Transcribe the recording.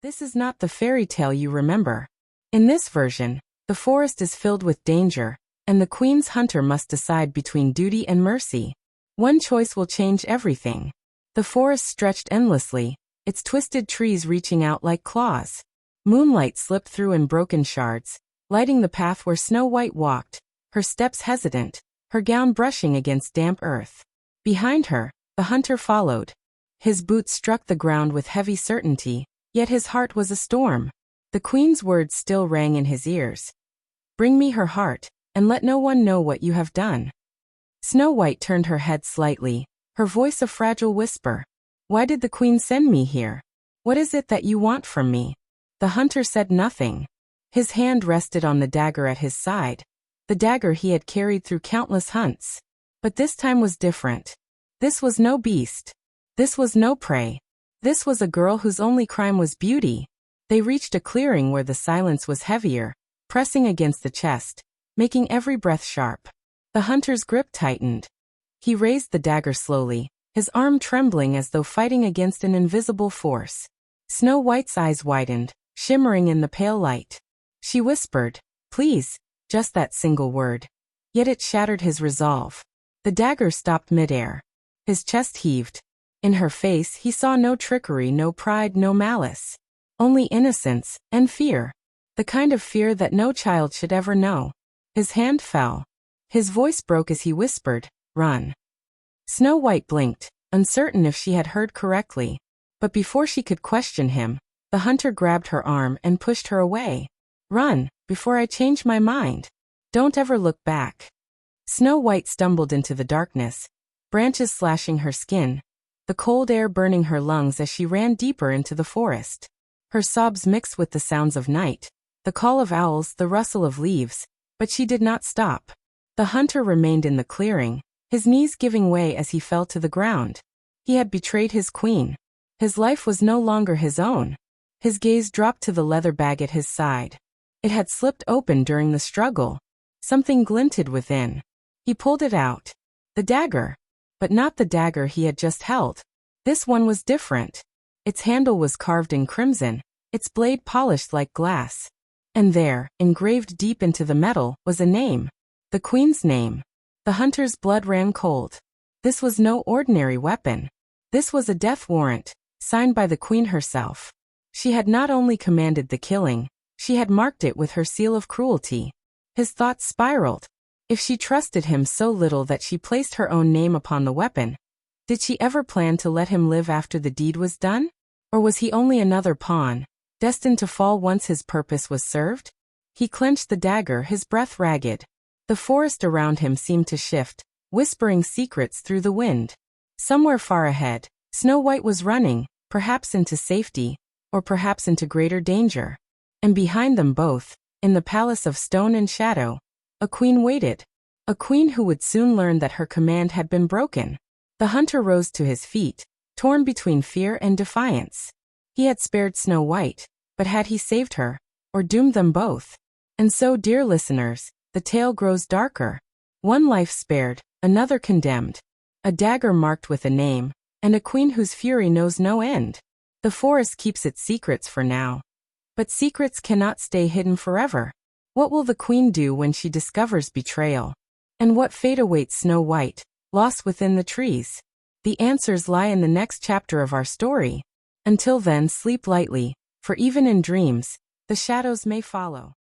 This is not the fairy tale you remember. In this version, the forest is filled with danger, and the queen's hunter must decide between duty and mercy. One choice will change everything. The forest stretched endlessly, its twisted trees reaching out like claws. Moonlight slipped through in broken shards, lighting the path where Snow White walked, her steps hesitant, her gown brushing against damp earth. Behind her, the hunter followed. His boots struck the ground with heavy certainty, yet his heart was a storm. The queen's words still rang in his ears. "Bring me her heart, and let no one know what you have done." Snow White turned her head slightly, her voice a fragile whisper. "Why did the queen send me here? What is it that you want from me?" The hunter said nothing. His hand rested on the dagger at his side, the dagger he had carried through countless hunts. But this time was different. This was no beast. This was no prey. This was a girl whose only crime was beauty. They reached a clearing where the silence was heavier, pressing against the chest, making every breath sharp. The hunter's grip tightened. He raised the dagger slowly, his arm trembling as though fighting against an invisible force. Snow White's eyes widened, shimmering in the pale light. She whispered, "Please," just that single word. Yet it shattered his resolve. The dagger stopped midair. His chest heaved. In her face he saw no trickery, no pride, no malice. Only innocence and fear. The kind of fear that no child should ever know. His hand fell. His voice broke as he whispered, "Run." Snow White blinked, uncertain if she had heard correctly. But before she could question him, the hunter grabbed her arm and pushed her away. "Run, before I change my mind. Don't ever look back." Snow White stumbled into the darkness, branches slashing her skin, the cold air burning her lungs as she ran deeper into the forest. Her sobs mixed with the sounds of night, the call of owls, the rustle of leaves, but she did not stop. The hunter remained in the clearing, his knees giving way as he fell to the ground. He had betrayed his queen. His life was no longer his own. His gaze dropped to the leather bag at his side. It had slipped open during the struggle. Something glinted within. He pulled it out. The dagger. But not the dagger he had just held. This one was different. Its handle was carved in crimson, its blade polished like glass. And there, engraved deep into the metal, was a name. The queen's name. The hunter's blood ran cold. This was no ordinary weapon. This was a death warrant, signed by the queen herself. She had not only commanded the killing, she had marked it with her seal of cruelty. His thoughts spiraled. If she trusted him so little that she placed her own name upon the weapon, did she ever plan to let him live after the deed was done? Or was he only another pawn, destined to fall once his purpose was served? He clenched the dagger, his breath ragged. The forest around him seemed to shift, whispering secrets through the wind. Somewhere far ahead, Snow White was running, perhaps into safety, or perhaps into greater danger. And behind them both, in the palace of stone and shadow, a queen waited. A queen who would soon learn that her command had been broken. The hunter rose to his feet, torn between fear and defiance. He had spared Snow White, but had he saved her, or doomed them both? And so, dear listeners, the tale grows darker. One life spared, another condemned. A dagger marked with a name, and a queen whose fury knows no end. The forest keeps its secrets for now. But secrets cannot stay hidden forever. What will the queen do when she discovers betrayal? And what fate awaits Snow White, lost within the trees? The answers lie in the next chapter of our story. Until then, sleep lightly, for even in dreams, the shadows may follow.